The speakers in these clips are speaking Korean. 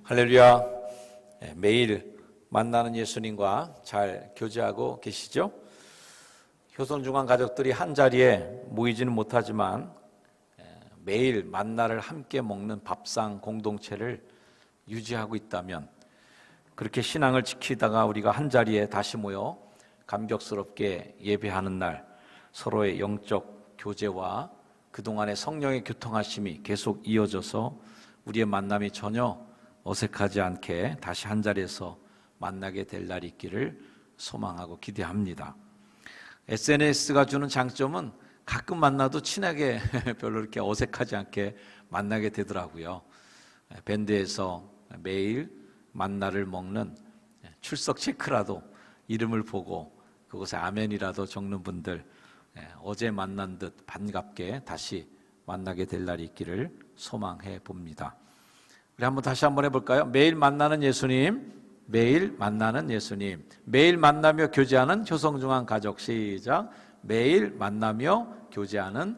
할렐루야. 매일 만나는 예수님과 잘 교제하고 계시죠? 효성중앙 가족들이 한 자리에 모이지는 못하지만 매일 만나를 함께 먹는 밥상 공동체를 유지하고 있다면, 그렇게 신앙을 지키다가 우리가 한 자리에 다시 모여 감격스럽게 예배하는 날, 서로의 영적 교제와 그동안의 성령의 교통하심이 계속 이어져서 우리의 만남이 전혀 어색하지 않게 다시 한 자리에서 만나게 될 날이 있기를 소망하고 기대합니다. SNS가 주는 장점은 가끔 만나도 친하게 별로 이렇게 어색하지 않게 만나게 되더라고요. 밴드에서 매일 만나를 먹는 출석 체크라도 이름을 보고 그곳에 아멘이라도 적는 분들, 어제 만난 듯 반갑게 다시 만나게 될 날이 있기를 소망해 봅니다. 우리 다시 한번 해볼까요? 매일 만나는 예수님, 매일 만나는 예수님, 매일 만나며 교제하는 효성중앙 가족. 시작. 매일 만나며 교제하는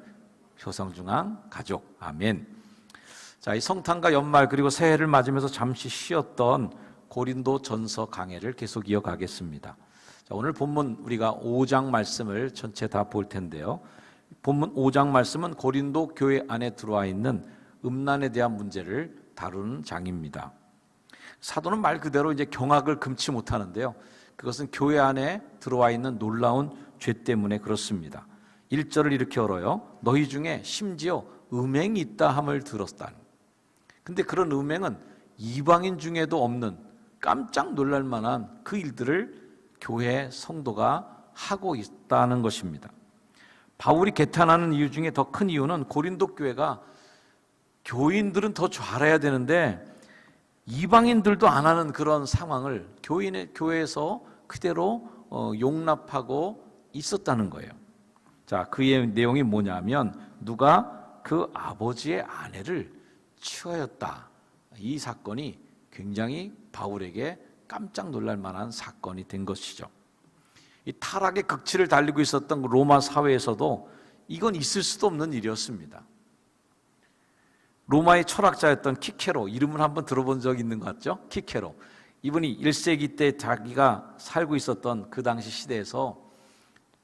효성중앙 가족. 아멘. 자, 이 성탄과 연말 그리고 새해를 맞으면서 잠시 쉬었던 고린도 전서 강해를 계속 이어가겠습니다. 자, 오늘 본문 우리가 5장 말씀을 전체 다 볼 텐데요. 본문 5장 말씀은 고린도 교회 안에 들어와 있는 음란에 대한 문제를 다루는 장입니다. 사도는 말 그대로 이제 경악을 금치 못하는데요. 그것은 교회 안에 들어와 있는 놀라운 죄 때문에 그렇습니다. 1절을 이렇게 열어요. 너희 중에 심지어 음행이 있다 함을 들었다. 근데 그런 음행은 이방인 중에도 없는 깜짝 놀랄 만한 그 일들을 교회 성도가 하고 있다는 것입니다. 바울이 개탄하는 이유 중에 더 큰 이유는 고린도 교회가 교인들은 더 잘해야 되는데 이방인들도 안 하는 그런 상황을 교회에서 그대로 용납하고 있었다는 거예요. 자, 그의 내용이 뭐냐면 누가 그 아버지의 아내를 취하였다. 이 사건이 굉장히 바울에게 깜짝 놀랄 만한 사건이 된 것이죠. 이 타락의 극치를 달리고 있었던 로마 사회에서도 이건 있을 수도 없는 일이었습니다. 로마의 철학자였던 키케로, 이름을 한번 들어본 적 있는 것 같죠? 키케로. 이분이 1세기 때 자기가 살고 있었던 그 당시 시대에서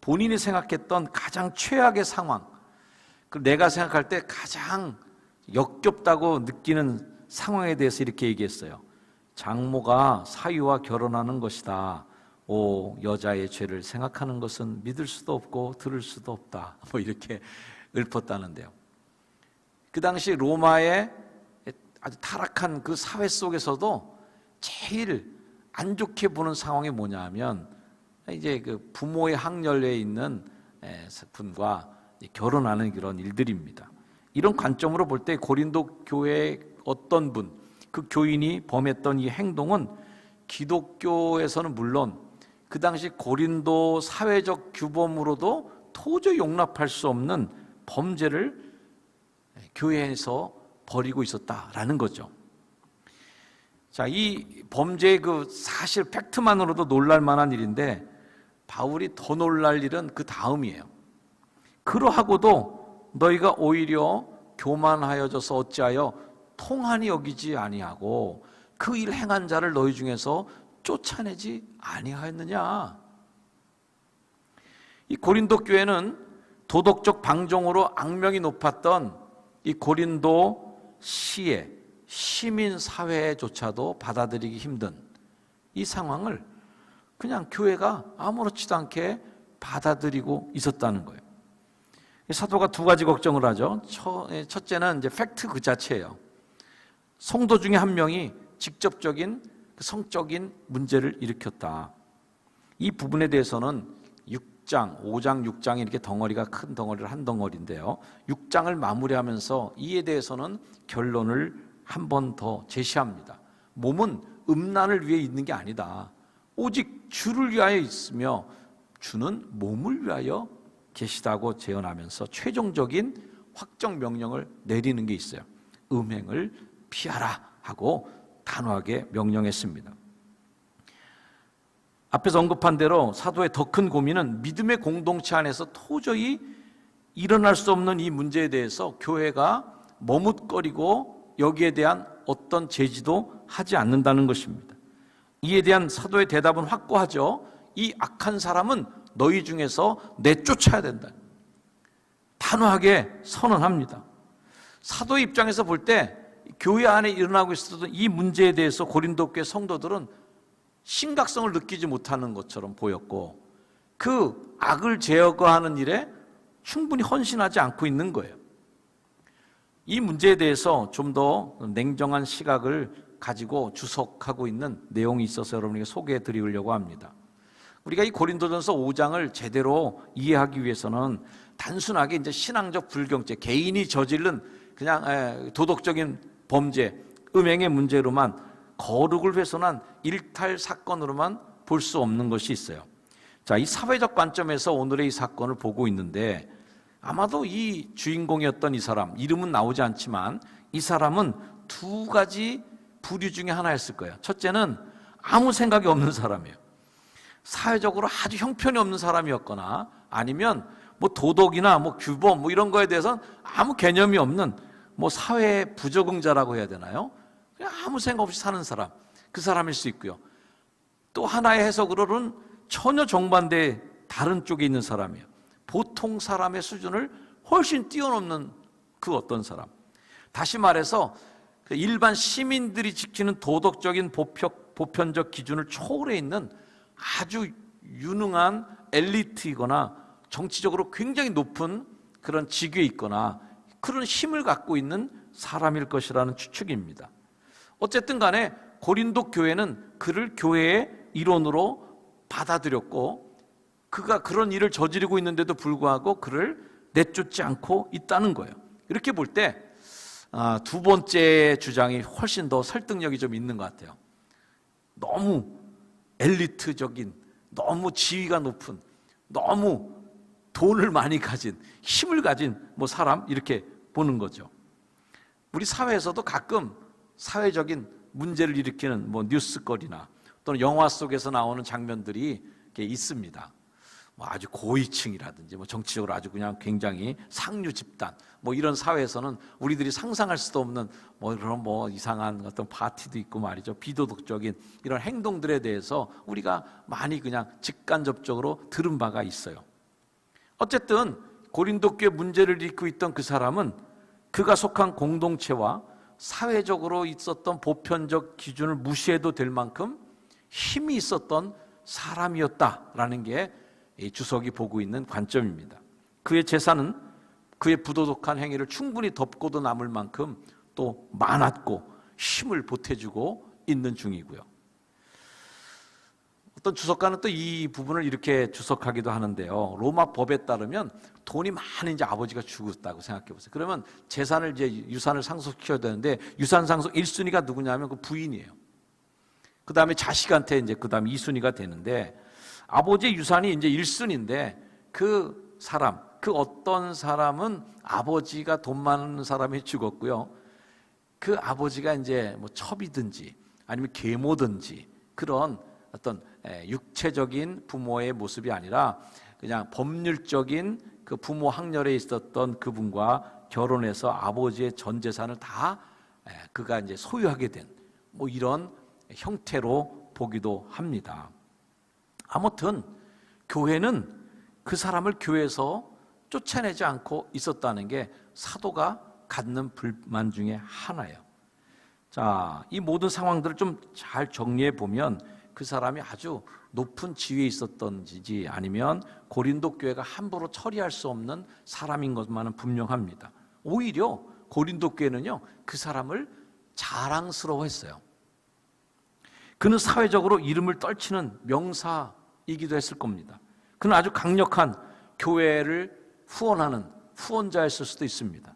본인이 생각했던 가장 최악의 상황, 내가 생각할 때 가장 역겹다고 느끼는 상황에 대해서 이렇게 얘기했어요. 장모가 사위와 결혼하는 것이다. 오, 여자의 죄를 생각하는 것은 믿을 수도 없고 들을 수도 없다. 이렇게 읊었다는데요. 그 당시 로마의 아주 타락한 그 사회 속에서도 제일 안 좋게 보는 상황이 뭐냐 하면 이제 그 부모의 학렬에 있는 분과 결혼하는 그런 일들입니다. 이런 관점으로 볼 때 고린도 교회의 어떤 분, 그 교인이 범했던 이 행동은 기독교에서는 물론 그 당시 고린도 사회적 규범으로도 도저히 용납할 수 없는 범죄를 교회에서 벌이고 있었다라는 거죠. 자, 이 범죄의 그 사실 팩트만으로도 놀랄 만한 일인데 바울이 더 놀랄 일은 그 다음이에요. 그러하고도 너희가 오히려 교만하여져서 어찌하여 통한이 여기지 아니하고 그 일 행한 자를 너희 중에서 쫓아내지 아니하였느냐. 이 고린도 교회는 도덕적 방종으로 악명이 높았던 이 고린도 시의 시민 사회조차도 받아들이기 힘든 이 상황을 그냥 교회가 아무렇지도 않게 받아들이고 있었다는 거예요. 사도가 두 가지 걱정을 하죠. 첫째는 이제 팩트 그 자체예요. 성도 중에 한 명이 직접적인 성적인 문제를 일으켰다. 이 부분에 대해서는 6장, 5장, 6장이 이렇게 덩어리가 큰 덩어리를 한 덩어리인데요. 6장을 마무리하면서 이에 대해서는 결론을 한 번 더 제시합니다. 몸은 음란을 위해 있는 게 아니다. 오직 주를 위하여 있으며 주는 몸을 위하여 계시다고 제언하면서 최종적인 확정 명령을 내리는 게 있어요. 음행을 피하라 하고 단호하게 명령했습니다. 앞에서 언급한 대로 사도의 더 큰 고민은 믿음의 공동체 안에서 도저히 일어날 수 없는 이 문제에 대해서 교회가 머뭇거리고 여기에 대한 어떤 제지도 하지 않는다는 것입니다. 이에 대한 사도의 대답은 확고하죠. 이 악한 사람은 너희 중에서 내쫓아야 된다. 단호하게 선언합니다. 사도의 입장에서 볼 때 교회 안에 일어나고 있었던 이 문제에 대해서 고린도 교회 성도들은 심각성을 느끼지 못하는 것처럼 보였고 그 악을 제거하는 일에 충분히 헌신하지 않고 있는 거예요. 이 문제에 대해서 좀 더 냉정한 시각을 가지고 주석하고 있는 내용이 있어서 여러분에게 소개해 드리려고 합니다. 우리가 이 고린도전서 5장을 제대로 이해하기 위해서는 단순하게 이제 신앙적 불경죄, 개인이 저지른 그냥 도덕적인 범죄, 음행의 문제로만 거룩을 훼손한 일탈 사건으로만 볼 수 없는 것이 있어요. 자, 이 사회적 관점에서 오늘의 이 사건을 보고 있는데 아마도 이 주인공이었던 이 사람, 이름은 나오지 않지만 이 사람은 두 가지 부류 중에 하나였을 거예요. 첫째는 아무 생각이 없는 사람이에요. 사회적으로 아주 형편이 없는 사람이었거나 아니면 뭐 도덕이나 뭐 규범 뭐 이런 거에 대해서는 아무 개념이 없는 뭐 사회 부적응자라고 해야 되나요? 그냥 아무 생각 없이 사는 사람, 그 사람일 수 있고요. 또 하나의 해석으로는 전혀 정반대의 다른 쪽에 있는 사람이에요. 보통 사람의 수준을 훨씬 뛰어넘는 그 어떤 사람. 다시 말해서 일반 시민들이 지키는 도덕적인 보편적 기준을 초월해 있는 아주 유능한 엘리트이거나 정치적으로 굉장히 높은 그런 직위에 있거나 그런 힘을 갖고 있는 사람일 것이라는 추측입니다. 어쨌든 간에 고린도 교회는 그를 교회의 일원으로 받아들였고 그가 그런 일을 저지르고 있는데도 불구하고 그를 내쫓지 않고 있다는 거예요. 이렇게 볼 때 두 번째 주장이 훨씬 더 설득력이 좀 있는 것 같아요. 너무 엘리트적인, 너무 지위가 높은, 너무 돈을 많이 가진, 힘을 가진 뭐 사람 이렇게 보는 거죠. 우리 사회에서도 가끔 사회적인 문제를 일으키는 뭐 뉴스거리나 또는 영화 속에서 나오는 장면들이 있습니다. 뭐 아주 고위층이라든지 뭐 정치적으로 아주 그냥 굉장히 상류 집단 뭐 이런 사회에서는 우리들이 상상할 수도 없는 뭐 그런 뭐 이상한 어떤 파티도 있고 말이죠. 비도덕적인 이런 행동들에 대해서 우리가 많이 그냥 직간접적으로 들은 바가 있어요. 어쨌든 고린도 교회 문제를 일으키고 있던 그 사람은 그가 속한 공동체와 사회적으로 있었던 보편적 기준을 무시해도 될 만큼 힘이 있었던 사람이었다라는 게 주석이 보고 있는 관점입니다. 그의 재산은 그의 부도덕한 행위를 충분히 덮고도 남을 만큼 또 많았고 힘을 보태주고 있는 중이고요. 어떤 주석가는 또 이 부분을 이렇게 주석하기도 하는데요. 로마 법에 따르면 돈이 많은 이제 아버지가 죽었다고 생각해 보세요. 그러면 재산을 이제 유산을 상속시켜야 되는데 유산 상속 1순위가 누구냐면 그 부인이에요. 그 다음에 자식한테 이제 그 다음에 2순위가 되는데 아버지의 유산이 이제 1순위인데 그 사람, 그 어떤 사람은 아버지가 돈 많은 사람이 죽었고요. 그 아버지가 이제 뭐 첩이든지 아니면 계모든지 그런 어떤 육체적인 부모의 모습이 아니라 그냥 법률적인 그 부모 학렬에 있었던 그분과 결혼해서 아버지의 전 재산을 다 그가 이제 소유하게 된 뭐 이런 형태로 보기도 합니다. 아무튼 교회는 그 사람을 교회에서 쫓아내지 않고 있었다는 게 사도가 갖는 불만 중에 하나예요. 자, 이 모든 상황들을 좀 잘 정리해 보면 그 사람이 아주 높은 지위에 있었던지 아니면 고린도 교회가 함부로 처리할 수 없는 사람인 것만은 분명합니다. 오히려 고린도 교회는요, 그 사람을 자랑스러워했어요. 그는 사회적으로 이름을 떨치는 명사이기도 했을 겁니다. 그는 아주 강력한 교회를 후원하는 후원자였을 수도 있습니다.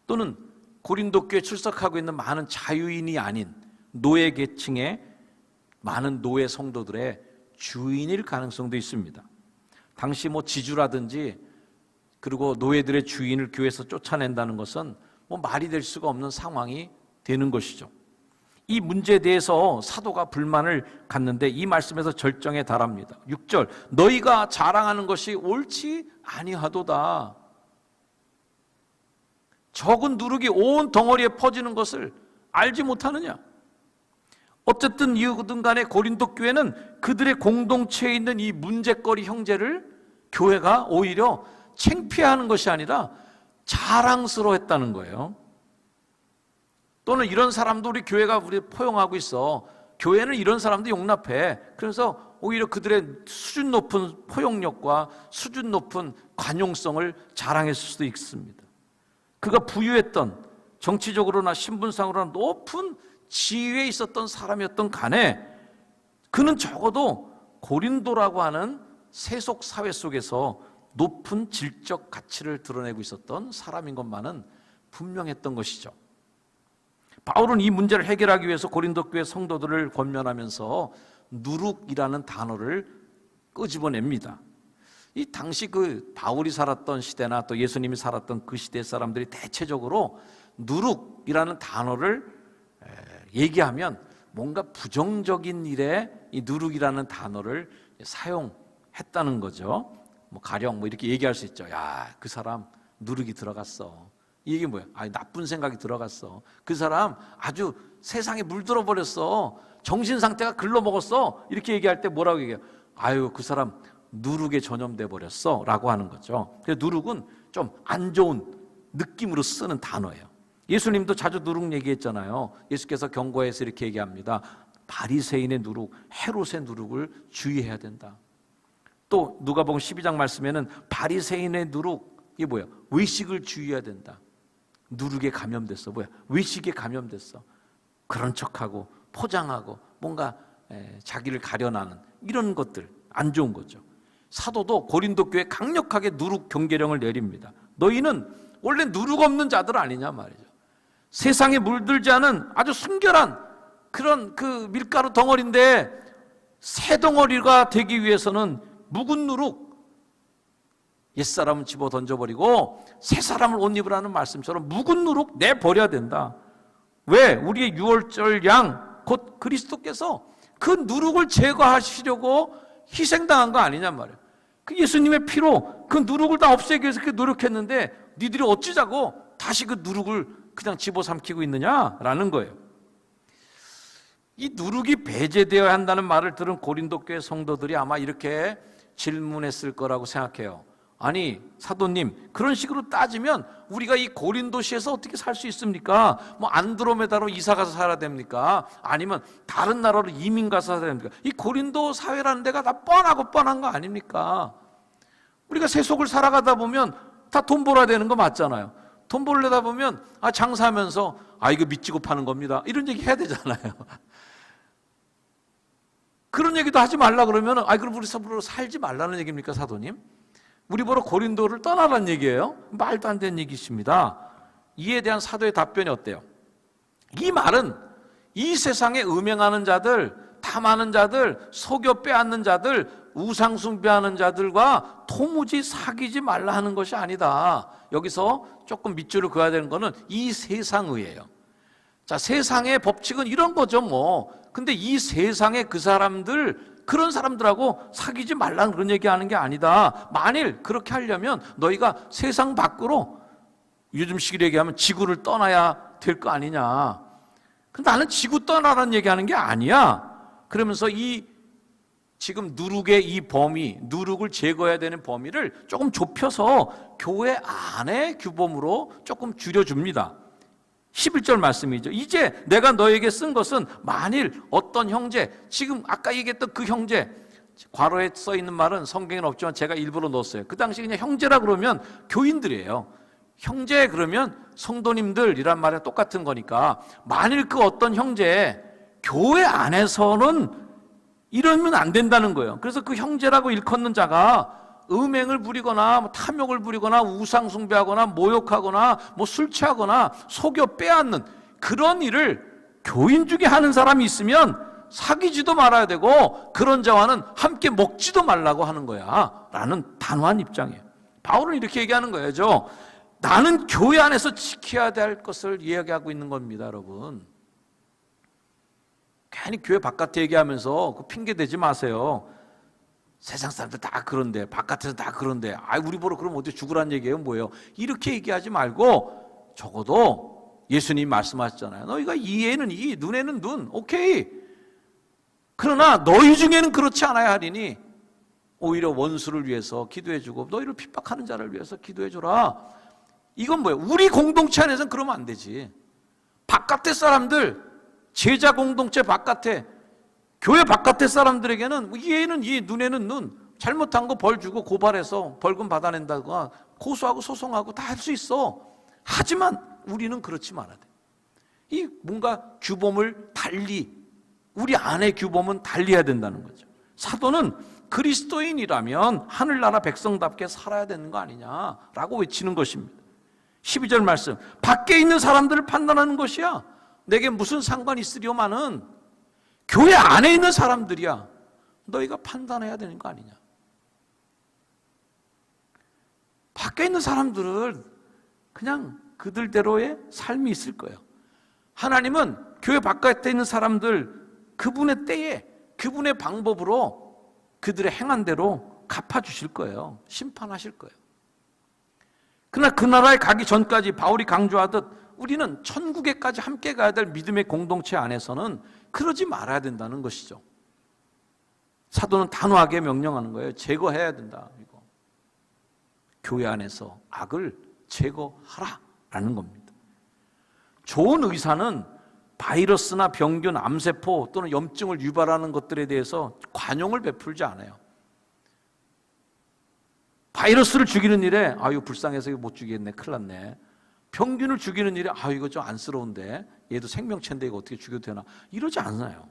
또는 고린도 교회에 출석하고 있는 많은 자유인이 아닌 노예 계층의 많은 노예 성도들의 주인일 가능성도 있습니다. 당시 뭐 지주라든지 그리고 노예들의 주인을 교회에서 쫓아낸다는 것은 뭐 말이 될 수가 없는 상황이 되는 것이죠. 이 문제에 대해서 사도가 불만을 갖는데 이 말씀에서 절정에 달합니다. 6절, 너희가 자랑하는 것이 옳지 아니하도다. 적은 누룩이 온 덩어리에 퍼지는 것을 알지 못하느냐? 어쨌든 이유든 간에 고린도 교회는 그들의 공동체에 있는 이 문제거리 형제를 교회가 오히려 창피해하는 것이 아니라 자랑스러워했다는 거예요. 또는 이런 사람도 우리 교회가 우리 포용하고 있어. 교회는 이런 사람도 용납해. 그래서 오히려 그들의 수준 높은 포용력과 수준 높은 관용성을 자랑했을 수도 있습니다. 그가 부유했던, 정치적으로나 신분상으로나 높은 지위에 있었던 사람이었던 간에 그는 적어도 고린도라고 하는 세속 사회 속에서 높은 질적 가치를 드러내고 있었던 사람인 것만은 분명했던 것이죠. 바울은 이 문제를 해결하기 위해서 고린도 교회 성도들을 권면하면서 누룩이라는 단어를 끄집어냅니다. 이 당시 그 바울이 살았던 시대나 또 예수님이 살았던 그 시대 사람들이 대체적으로 누룩이라는 단어를 얘기하면 뭔가 부정적인 일에 이 누룩이라는 단어를 사용했다는 거죠. 가령 이렇게 얘기할 수 있죠. 야, 그 사람 누룩이 들어갔어. 이게 뭐야? 나쁜 생각이 들어갔어. 그 사람 아주 세상에 물들어 버렸어. 정신 상태가 글러먹었어. 이렇게 얘기할 때 뭐라고 얘기해요? 아유, 그 사람 누룩에 전염돼 버렸어 라고 하는 거죠. 그래서 누룩은 좀 안 좋은 느낌으로 쓰는 단어예요. 예수님도 자주 누룩 얘기했잖아요. 예수께서 경고해서 이렇게 얘기합니다. 바리새인의 누룩, 헤롯의 누룩을 주의해야 된다. 또 누가복음 12장 말씀에는 바리새인의 누룩, 이게 뭐야? 외식을 주의해야 된다. 누룩에 감염됐어. 뭐야? 외식에 감염됐어. 그런 척하고 포장하고 뭔가 자기를 가려나는 이런 것들, 안 좋은 거죠. 사도도 고린도 교회에 강력하게 누룩 경계령을 내립니다. 너희는 원래 누룩 없는 자들 아니냐 말이죠. 세상에 물들지 않은 아주 순결한 그런 그 밀가루 덩어리인데 새 덩어리가 되기 위해서는 묵은 누룩, 옛사람은 집어 던져버리고 새 사람을 옷 입으라는 말씀처럼 묵은 누룩 내버려야 된다. 왜? 우리의 유월절 양, 곧 그리스도께서 그 누룩을 제거하시려고 희생당한 거 아니냔 말이에요. 그 예수님의 피로 그 누룩을 다 없애기 위해서 그렇게 노력했는데 니들이 어찌자고 다시 그 누룩을 그냥 집어삼키고 있느냐라는 거예요. 이 누룩이 배제되어야 한다는 말을 들은 고린도 교회 성도들이 아마 이렇게 질문했을 거라고 생각해요. 아니 사도님, 그런 식으로 따지면 우리가 이 고린도시에서 어떻게 살 수 있습니까? 안드로메다로 이사 가서 살아야 됩니까? 아니면 다른 나라로 이민 가서 살아야 됩니까? 이 고린도 사회라는 데가 다 뻔한 거 아닙니까? 우리가 세속을 살아가다 보면 다 돈 벌어야 되는 거 맞잖아요. 돈 벌려다 보면 장사하면서 이거 미치고 파는 겁니다. 이런 얘기 해야 되잖아요. 그런 얘기도 하지 말라 그러면 그럼 우리 서로 살지 말라는 얘기입니까, 사도님? 우리 보러 고린도를 떠나라는 얘기예요? 말도 안 되는 얘기십니다. 이에 대한 사도의 답변이 어때요? 이 말은 이 세상에 음행하는 자들, 탐하는 자들, 속여 빼앗는 자들, 우상 숭배하는 자들과 도무지 사귀지 말라 하는 것이 아니다. 여기서 조금 밑줄을 그어야 되는 거는 이 세상의예요. 자, 세상의 법칙은 이런 거죠, 근데 이 세상의 그 사람들, 그런 사람들하고 사귀지 말라는 그런 얘기하는 게 아니다. 만일 그렇게 하려면 너희가 세상 밖으로, 요즘식으로 얘기하면 지구를 떠나야 될 거 아니냐. 근데 나는 지구 떠나라는 얘기하는 게 아니야. 그러면서 이 지금 누룩의 이 범위, 누룩을 제거해야 되는 범위를 조금 좁혀서 교회 안의 규범으로 조금 줄여줍니다. 11절 말씀이죠. 이제 내가 너에게 쓴 것은 만일 어떤 형제, 지금 아까 얘기했던 그 형제, 괄호에 써 있는 말은 성경에는 없지만 제가 일부러 넣었어요. 그 당시 그냥 형제라 그러면 교인들이에요. 형제 그러면 성도님들이란 말에 똑같은 거니까 만일 그 어떤 형제, 교회 안에서는 이러면 안 된다는 거예요. 그래서 그 형제라고 일컫는 자가 음행을 부리거나 탐욕을 부리거나 우상 숭배하거나 모욕하거나 술 취하거나 속여 빼앗는 그런 일을 교인 중에 하는 사람이 있으면 사귀지도 말아야 되고 그런 자와는 함께 먹지도 말라고 하는 거야 라는 단호한 입장이에요. 바울은 이렇게 얘기하는 거예요. 나는 교회 안에서 지켜야 될 것을 이야기하고 있는 겁니다, 여러분. 괜히 교회 바깥에 얘기하면서 그 핑계 대지 마세요. 세상 사람들 다 그런데, 바깥에서 다 그런데, 우리 보러 그럼 어디 죽으란 얘기예요, 뭐예요? 이렇게 얘기하지 말고 적어도 예수님 말씀하셨잖아요. 너희가 이에는 이, 눈에는 눈, 오케이. 그러나 너희 중에는 그렇지 않아야 하리니 오히려 원수를 위해서 기도해주고 너희를 핍박하는 자를 위해서 기도해줘라. 이건 뭐예요? 우리 공동체 안에서는 그러면 안 되지. 바깥의 사람들, 제자 공동체 바깥에, 교회 바깥의 사람들에게는 이에는 이, 눈에는 눈, 잘못한 거 벌 주고 고발해서 벌금 받아낸다거나 고소하고 소송하고 다 할 수 있어. 하지만 우리는 그렇지 말아야 돼. 이 뭔가 규범을 달리, 우리 안의 규범은 달리해야 된다는 거죠. 사도는 그리스도인이라면 하늘나라 백성답게 살아야 되는 거 아니냐라고 외치는 것입니다. 12절 말씀, 밖에 있는 사람들을 판단하는 것이야. 내게 무슨 상관이 있으려마는 교회 안에 있는 사람들이야. 너희가 판단해야 되는 거 아니냐. 밖에 있는 사람들은 그냥 그들대로의 삶이 있을 거예요. 하나님은 교회 바깥에 있는 사람들 그분의 때에 그분의 방법으로 그들의 행한 대로 갚아주실 거예요. 심판하실 거예요. 그러나 그 나라에 가기 전까지 바울이 강조하듯 우리는 천국에까지 함께 가야 될 믿음의 공동체 안에서는 그러지 말아야 된다는 것이죠. 사도는 단호하게 명령하는 거예요. 제거해야 된다. 이거. 교회 안에서 악을 제거하라라는 겁니다. 좋은 의사는 바이러스나 병균, 암세포 또는 염증을 유발하는 것들에 대해서 관용을 베풀지 않아요. 바이러스를 죽이는 일에 아유 불쌍해서 이거 못 죽이겠네, 큰일 났네. 병균을 죽이는 일에 아유 이거 좀 안쓰러운데 얘도 생명체인데 이거 어떻게 죽여도 되나, 이러지 않아요.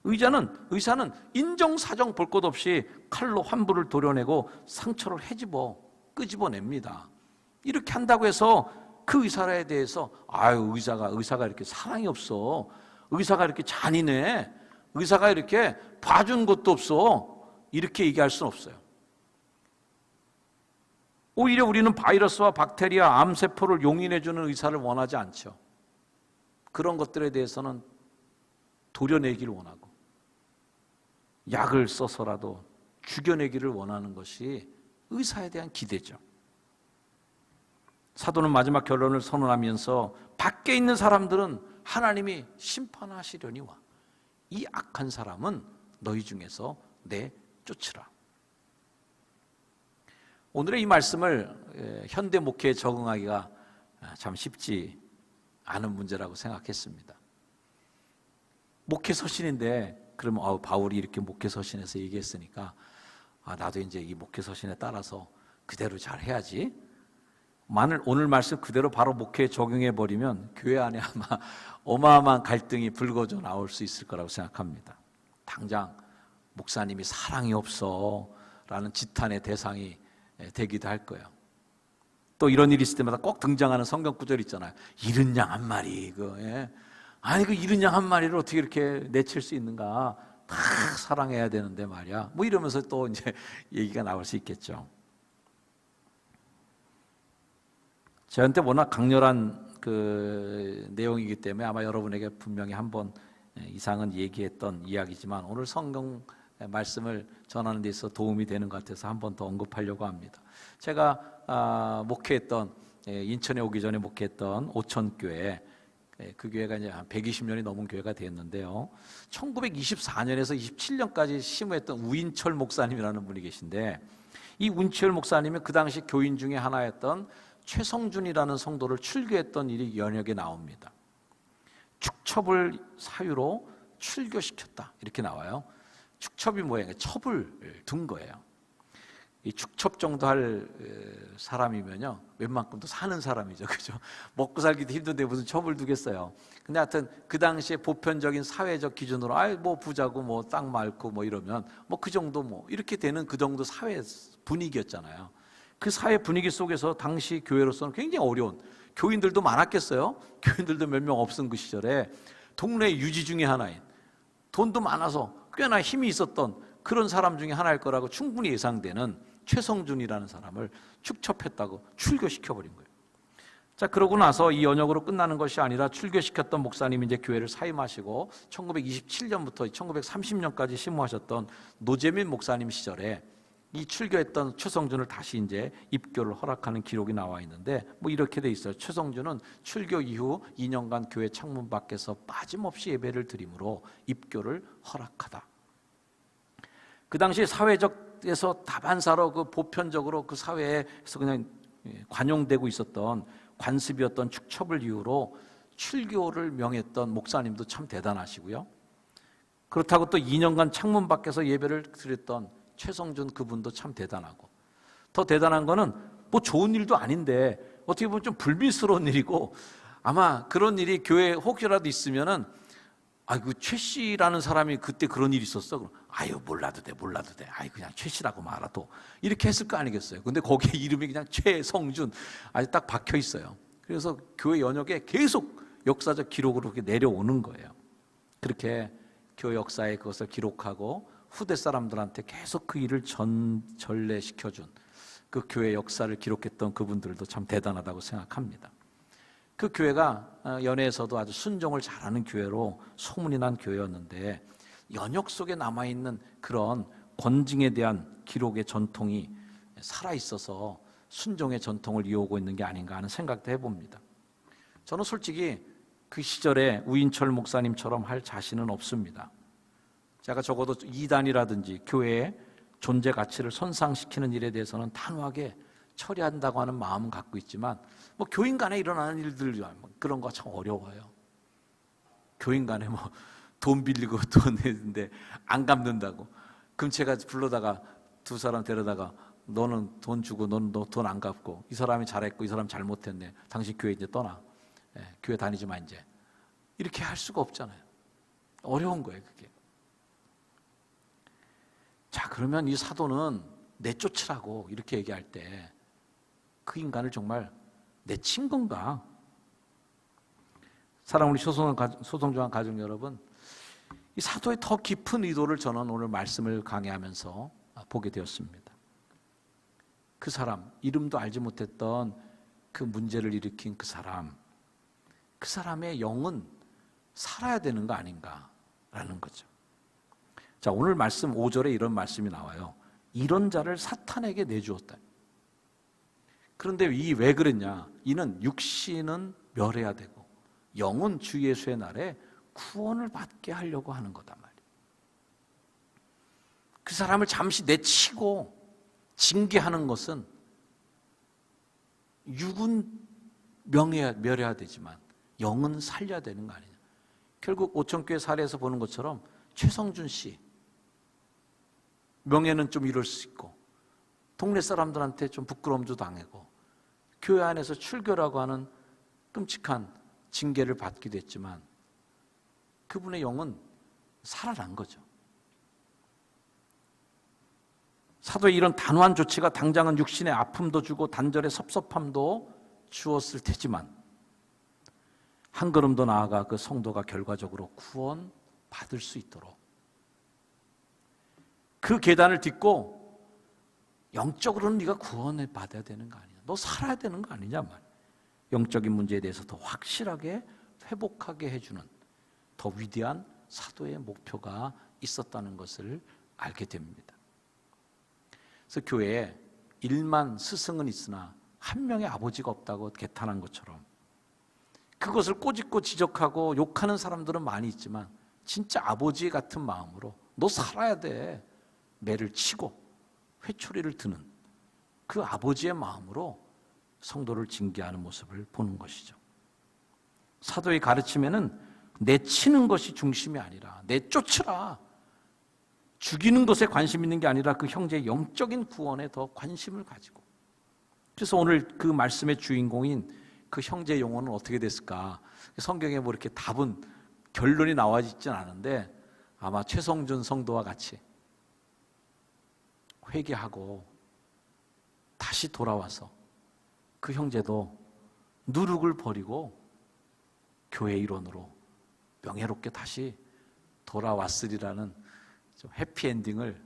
의사는 인정사정 볼 것 없이 칼로 환부를 도려내고 상처를 끄집어냅니다. 이렇게 한다고 해서 그 의사에 대해서 아유 의사가 이렇게 사랑이 없어, 의사가 이렇게 잔인해, 의사가 이렇게 봐준 것도 없어, 이렇게 얘기할 수는 없어요. 오히려 우리는 바이러스와 박테리아, 암세포를 용인해주는 의사를 원하지 않죠. 그런 것들에 대해서는 도려내기를 원하고 약을 써서라도 죽여내기를 원하는 것이 의사에 대한 기대죠. 사도는 마지막 결론을 선언하면서 밖에 있는 사람들은 하나님이 심판하시려니와 이 악한 사람은 너희 중에서 내쫓으라. 오늘의 이 말씀을 현대 목회에 적응하기가 참 쉽지 않은 문제라고 생각했습니다. 목회 서신인데 그러면 바울이 이렇게 목회 서신에서 얘기했으니까 나도 이제 이 목회 서신에 따라서 그대로 잘 해야지. 만일 오늘 말씀 그대로 바로 목회에 적용해 버리면 교회 안에 아마 어마어마한 갈등이 불거져 나올 수 있을 거라고 생각합니다. 당장 목사님이 사랑이 없어 라는 지탄의 대상이 되기도 할 거예요. 또 이런 일이 있을 때마다 꼭 등장하는 성경 구절 있잖아요. 잃은 양 한 마리, 아니 그 잃은 양 한 마리를 어떻게 이렇게 내칠 수 있는가? 다 사랑해야 되는데 말이야. 뭐 이러면서 또 이제 얘기가 나올 수 있겠죠. 저한테 워낙 강렬한 그 내용이기 때문에 아마 여러분에게 분명히 한 번 이상은 얘기했던 이야기지만 오늘 성경 말씀을 전하는 데 있어서 도움이 되는 것 같아서 한 번 더 언급하려고 합니다. 제가 목회했던, 인천에 오기 전에 목회했던 오천교회, 그 교회가 이제 한 120년이 넘은 교회가 되었는데요. 1924년에서 27년까지 심우했던 우인철 목사님이라는 분이 계신데, 이 우인철 목사님이 그 당시 교인 중에 하나였던 최성준이라는 성도를 출교했던 일이 연역에 나옵니다. 축첩을 사유로 출교시켰다 이렇게 나와요. 축첩이 뭐예요? 첩을 둔 거예요. 이 축첩 정도 할 사람이면요 웬만큼도 사는 사람이죠, 그죠? 먹고 살기도 힘든데 무슨 첩을 두겠어요. 근데 하여튼 그 당시에 보편적인 사회적 기준으로 뭐 부자고 뭐 땅 많고 뭐 이러면 뭐 그 정도 뭐 이렇게 되는 그 정도 사회 분위기였잖아요. 그 사회 분위기 속에서 당시 교회로서는 굉장히 어려운, 교인들도 많았겠어요. 교인들도 몇 명 없은 그 시절에 동네 유지 중에 하나인, 돈도 많아서 꽤나 힘이 있었던 그런 사람 중에 하나일 거라고 충분히 예상되는 최성준이라는 사람을 축첩했다고 출교시켜버린 거예요. 자, 그러고 나서 이 연역으로 끝나는 것이 아니라 출교시켰던 목사님이 이제 교회를 사임하시고 1927년부터 1930년까지 심무하셨던 노재민 목사님 시절에 이 출교했던 최성준을 다시 이제 입교를 허락하는 기록이 나와 있는데 뭐 이렇게 돼 있어요. 최성준은 출교 이후 2년간 교회 창문 밖에서 빠짐없이 예배를 드림으로 입교를 허락하다. 그 당시 사회적에서 다반사로 그 보편적으로 그 사회에서 그냥 관용되고 있었던 관습이었던 축첩을 이유로 출교를 명했던 목사님도 참 대단하시고요. 그렇다고 또 2년간 창문 밖에서 예배를 드렸던 최성준 그분도 참 대단하고, 더 대단한 거는 뭐 좋은 일도 아닌데 어떻게 보면 좀 불미스러운 일이고, 아마 그런 일이 교회에 혹시라도 있으면은 그 최 씨라는 사람이 그때 그런 일이 있었어. 그럼 몰라도 돼. 그냥 최 씨라고 말아도 이렇게 했을 거 아니겠어요. 근데 거기에 이름이 그냥 최성준 아주 딱 박혀 있어요. 그래서 교회 연역에 계속 역사적 기록으로 그렇게 내려오는 거예요. 그렇게 교회 역사에 그것을 기록하고 후대 사람들한테 계속 그 일을 전래시켜준 그 교회 역사를 기록했던 그분들도 참 대단하다고 생각합니다. 그 교회가 연해에서도 아주 순종을 잘하는 교회로 소문이 난 교회였는데, 연역 속에 남아있는 그런 권징에 대한 기록의 전통이 살아있어서 순종의 전통을 이어오고 있는 게 아닌가 하는 생각도 해봅니다. 저는 솔직히 그 시절에 우인철 목사님처럼 할 자신은 없습니다. 제가 적어도 이단이라든지 교회의 존재 가치를 손상시키는 일에 대해서는 단호하게 처리한다고 하는 마음은 갖고 있지만, 뭐 교인 간에 일어나는 일들 그런 거 참 어려워요. 교인 간에 뭐 돈 빌리고 돈 내는데 안 갚는다고, 그럼 제가 불러다가 두 사람 데려다가 너는 돈 주고 너는 돈 안 갚고, 이 사람이 잘했고 이 사람 잘못했네, 당신 교회 이제 떠나, 교회 다니지 마 이제, 이렇게 할 수가 없잖아요. 어려운 거예요 그게. 자, 그러면 이 사도는 내쫓으라고 이렇게 얘기할 때 그 인간을 정말 내친 건가? 사랑하는 소송중앙 가족 여러분, 이 사도의 더 깊은 의도를 저는 오늘 말씀을 강해하면서 보게 되었습니다. 그 사람, 이름도 알지 못했던 그 문제를 일으킨 그 사람의 영은 살아야 되는 거 아닌가라는 거죠. 자, 오늘 말씀 5절에 이런 말씀이 나와요. 이런 자를 사탄에게 내주었다. 그런데 왜 그랬냐? 이는 육신은 멸해야 되고 영은 주 예수의 날에 구원을 받게 하려고 하는 거다 말이에요. 그 사람을 잠시 내치고 징계하는 것은 육은 멸해야 되지만 영은 살려야 되는 거 아니냐. 결국 오천교회 사례에서 보는 것처럼 최성준 씨, 명예는 좀 이럴 수 있고 동네 사람들한테 좀 부끄러움도 당하고 교회 안에서 출교라고 하는 끔찍한 징계를 받기도 했지만 그분의 영은 살아난 거죠. 사도의 이런 단호한 조치가 당장은 육신의 아픔도 주고 단절의 섭섭함도 주었을 테지만 한 걸음 더 나아가 그 성도가 결과적으로 구원받을 수 있도록 그 계단을 딛고 영적으로는 네가 구원을 받아야 되는 거 아니냐, 너 살아야 되는 거 아니냐 말. 영적인 문제에 대해서 더 확실하게 회복하게 해주는 더 위대한 사도의 목표가 있었다는 것을 알게 됩니다. 그래서 교회에 1만 스승은 있으나 한 명의 아버지가 없다고 개탄한 것처럼 그것을 꼬집고 지적하고 욕하는 사람들은 많이 있지만 진짜 아버지 같은 마음으로 너 살아야 돼, 매를 치고 회초리를 드는 그 아버지의 마음으로 성도를 징계하는 모습을 보는 것이죠. 사도의 가르침에는 내치는 것이 중심이 아니라 내쫓으라, 죽이는 것에 관심 있는 게 아니라 그 형제의 영적인 구원에 더 관심을 가지고, 그래서 오늘 그 말씀의 주인공인 그 형제의 영혼은 어떻게 됐을까? 성경에 뭐 이렇게 답은 결론이 나와 있진 않은데 아마 최성준 성도와 같이 회개하고 다시 돌아와서 그 형제도 누룩을 버리고 교회 일원으로 명예롭게 다시 돌아왔으리라는 좀 해피엔딩을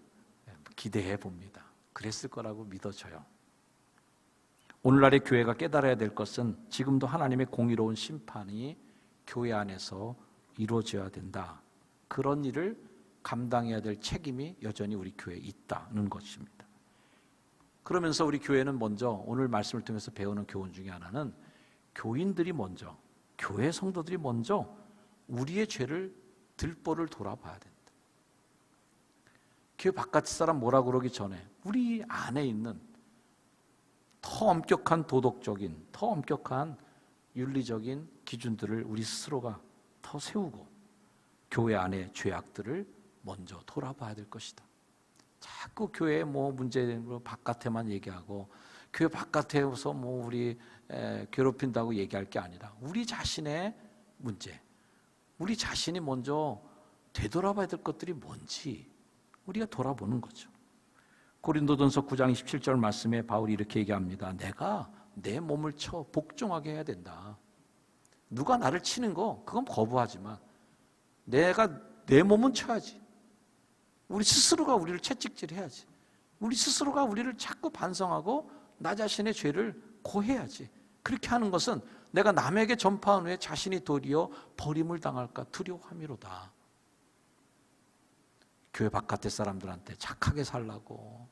기대해 봅니다. 그랬을 거라고 믿어져요. 오늘날의 교회가 깨달아야 될 것은 지금도 하나님의 공의로운 심판이 교회 안에서 이루어져야 된다. 그런 일을 감당해야 될 책임이 여전히 우리 교회에 있다는 것입니다. 그러면서 우리 교회는 먼저 오늘 말씀을 통해서 배우는 교훈 중에 하나는 교인들이 먼저, 교회 성도들이 먼저 우리의 죄를 들보를 돌아봐야 된다. 교회 바깥 사람 뭐라 그러기 전에 우리 안에 있는 더 엄격한 도덕적인, 더 엄격한 윤리적인 기준들을 우리 스스로가 더 세우고 교회 안의 죄악들을 먼저 돌아봐야 될 것이다. 자꾸 교회 문제 바깥에만 얘기하고 교회 바깥에서 우리 괴롭힌다고 얘기할 게 아니라 우리 자신의 문제, 우리 자신이 먼저 되돌아봐야 될 것들이 뭔지 우리가 돌아보는 거죠. 고린도전서 9장 27절 말씀에 바울이 이렇게 얘기합니다. 내가 내 몸을 쳐 복종하게 해야 된다. 누가 나를 치는 거 그건 거부하지만 내가 내 몸은 쳐야지. 우리 스스로가 우리를 채찍질해야지. 우리 스스로가 우리를 자꾸 반성하고 나 자신의 죄를 고해야지. 그렇게 하는 것은 내가 남에게 전파한 후에 자신이 도리어 버림을 당할까 두려워함이로다. 교회 바깥의 사람들한테 착하게 살라고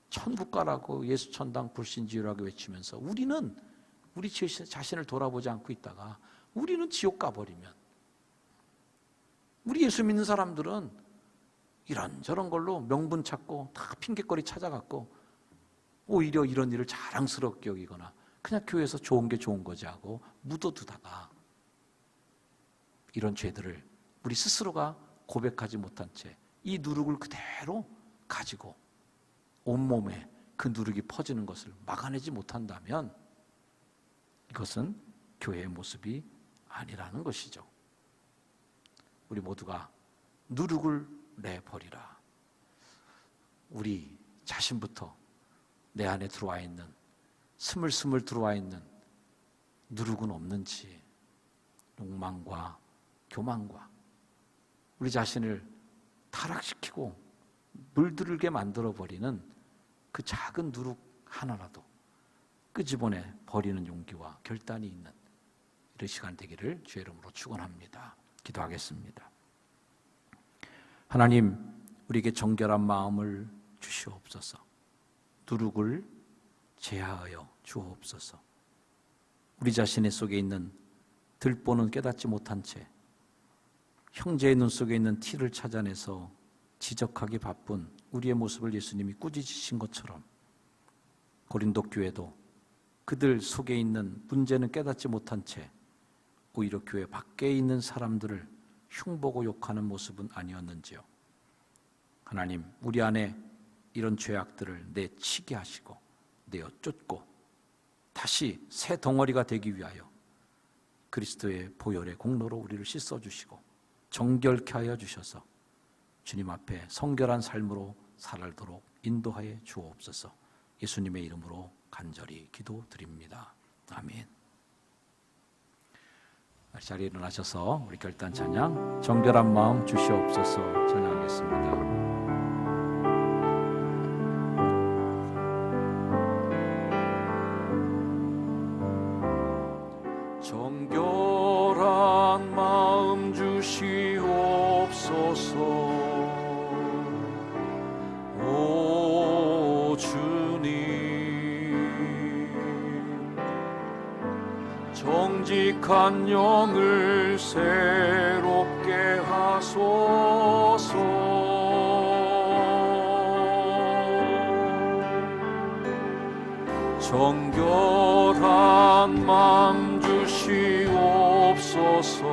천국 가라고 예수 천당 불신지유라고 외치면서 우리는 우리 자신을 돌아보지 않고 있다가 우리는 지옥 가버리면, 우리 예수 믿는 사람들은 이런저런 걸로 명분 찾고 다 핑계거리 찾아갖고 오히려 이런 일을 자랑스럽게 여기거나 그냥 교회에서 좋은 게 좋은 거지 하고 묻어두다가 이런 죄들을 우리 스스로가 고백하지 못한 채 이 누룩을 그대로 가지고 온몸에 그 누룩이 퍼지는 것을 막아내지 못한다면 이것은 교회의 모습이 아니라는 것이죠. 우리 모두가 누룩을 내버리라. 우리 자신부터 내 안에 들어와 있는, 스물스물 들어와 있는 누룩은 없는지, 욕망과 교만과 우리 자신을 타락시키고 물들게 만들어버리는 그 작은 누룩 하나라도 끄집어내 버리는 용기와 결단이 있는 이런 시간 되기를 주의 이름으로 축원합니다. 기도하겠습니다. 하나님, 우리에게 정결한 마음을 주시옵소서. 누룩을 제하여 주옵소서. 우리 자신의 속에 있는 들보는 깨닫지 못한 채 형제의 눈 속에 있는 티를 찾아내서 지적하기 바쁜 우리의 모습을 예수님이 꾸짖으신 것처럼 고린도 교회도 그들 속에 있는 문제는 깨닫지 못한 채 오히려 교회 밖에 있는 사람들을 흉보고 욕하는 모습은 아니었는지요. 하나님, 우리 안에 이런 죄악들을 내치게 하시고 내어 쫓고 다시 새 덩어리가 되기 위하여 그리스도의 보혈의 공로로 우리를 씻어주시고 정결케 하여 주셔서 주님 앞에 성결한 삶으로 살도록 인도하여 주옵소서. 예수님의 이름으로 간절히 기도드립니다. 아멘. 자리에 일어나셔서 우리 결단 찬양 정결한 마음 주시옵소서 찬양하겠습니다. 정결한 마음 주시옵소서. 오 주님, 정직한 영을 새롭게 하소서. 정결한 마음 주시옵소서.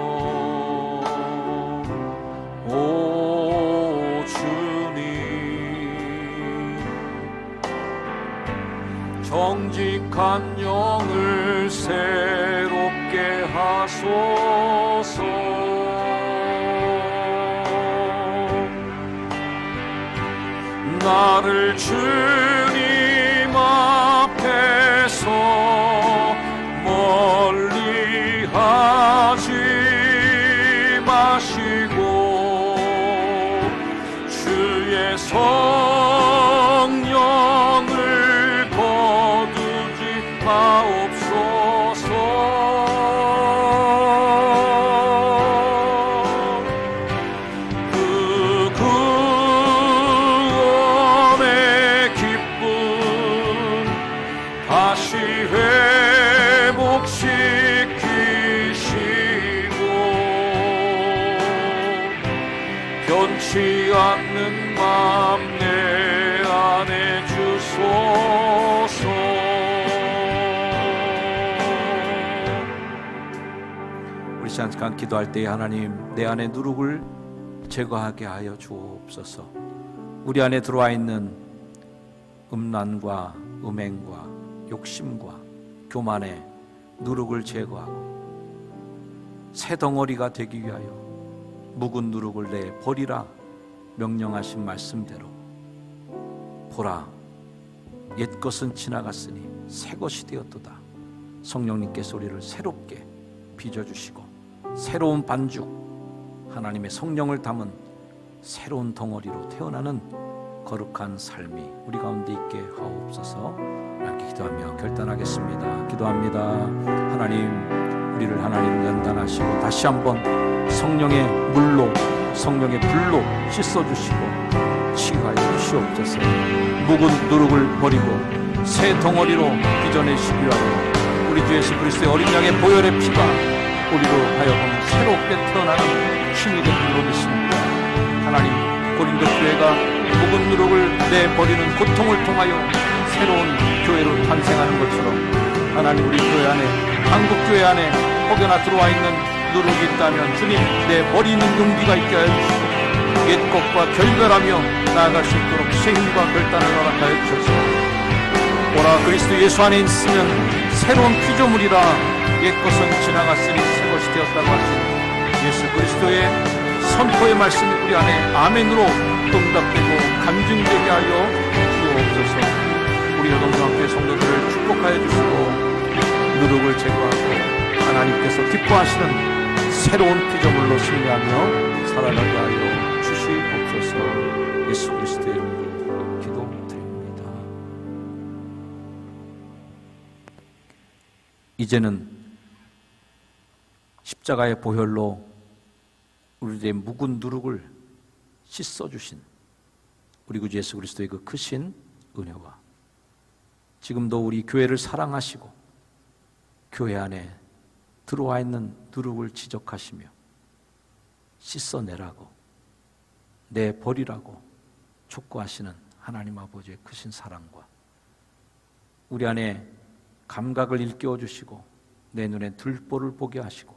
오 주님, 정직한 영을 새롭게 하소서. 나를 주님 앞에서 멀리 하지 마시고 주의 성령을 거두지 마옵소서. 그 구원의 기쁨 다시 회복시키시고 변치 변치 않는 마음 내 안에 주소서. 우리 잠깐 기도할 때 하나님, 내 안에 누룩을 제거하게 하여 주옵소서. 우리 안에 들어와 있는 음란과 음행과 욕심과 교만의 누룩을 제거하고 새 덩어리가 되기 위하여 묵은 누룩을 내 버리라 명령하신 말씀대로, 보라 옛것은 지나갔으니 새것이 되었도다. 성령님께서 우리를 새롭게 빚어주시고 새로운 반죽, 하나님의 성령을 담은 새로운 덩어리로 태어나는 거룩한 삶이 우리 가운데 있게 하옵소서. 함께 기도하며 결단하겠습니다. 기도합니다. 하나님, 우리를 하나님 연단하시고 다시 한번 성령의 물로, 성령의 불로 씻어주시고 치유하여 주시옵소서. 묵은 누룩을 버리고 새 덩어리로 빚어내시기 위하여 우리 주 예수 그리스도의 어린 양의 보혈의 피가 우리로 하여금 새롭게 태어나는 힘이 된 줄로 믿습니다. 하나님, 고린도 교회가 묵은 누룩을 내버리는 고통을 통하여 새로운 교회로 탄생하는 것처럼 하나님, 우리 교회 안에, 한국 교회 안에 혹여나 들어와 있는 누룩이 있다면 주님, 내버리는 용기가 있게 하여 주시고 옛 것과 결별하며 나아갈 수 있도록 새 힘과 결단을 허락하여 주셔서 오라 그리스도 예수 안에 있으면 새로운 피조물이라 옛 것은 지나갔으니 새 것이 되었다고 하신 예수 그리스도의 선포의 말씀이 우리 안에 아멘으로 응답되고 간증되게 하여 주옵소서. 우리 여동생학교의 성도들을 축복하여 주시고 누룩을 제거하고 하나님께서 기뻐하시는 새로운 피조물로 승리하며 살아가게 하여 주시옵소서. 예수 그리스도의 이름으로 기도드립니다. 이제는 십자가의 보혈로 우리의 묵은 누룩을 씻어주신 우리 구주 예수 그리스도의 그 크신 은혜와 지금도 우리 교회를 사랑하시고 교회 안에 들어와 있는 누룩을 지적하시며 씻어내라고, 내버리라고 촉구하시는 하나님 아버지의 크신 사랑과 우리 안에 감각을 일깨워 주시고 내 눈에 들보를 보게 하시고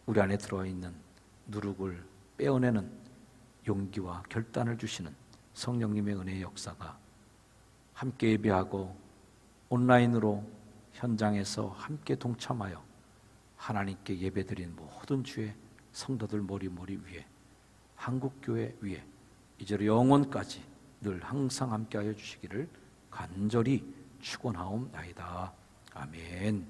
우리 안에 들어와 있는 누룩을 빼어내는 용기와 결단을 주시는 성령님의 은혜의 역사가 함께 예배하고 온라인으로 현장에서 함께 동참하여 하나님께 예배드린 모든 주의 성도들 머리 위에, 한국교회 위에 이제로 영원까지 늘 항상 함께하여 주시기를 간절히 축원하옵나이다. 아멘.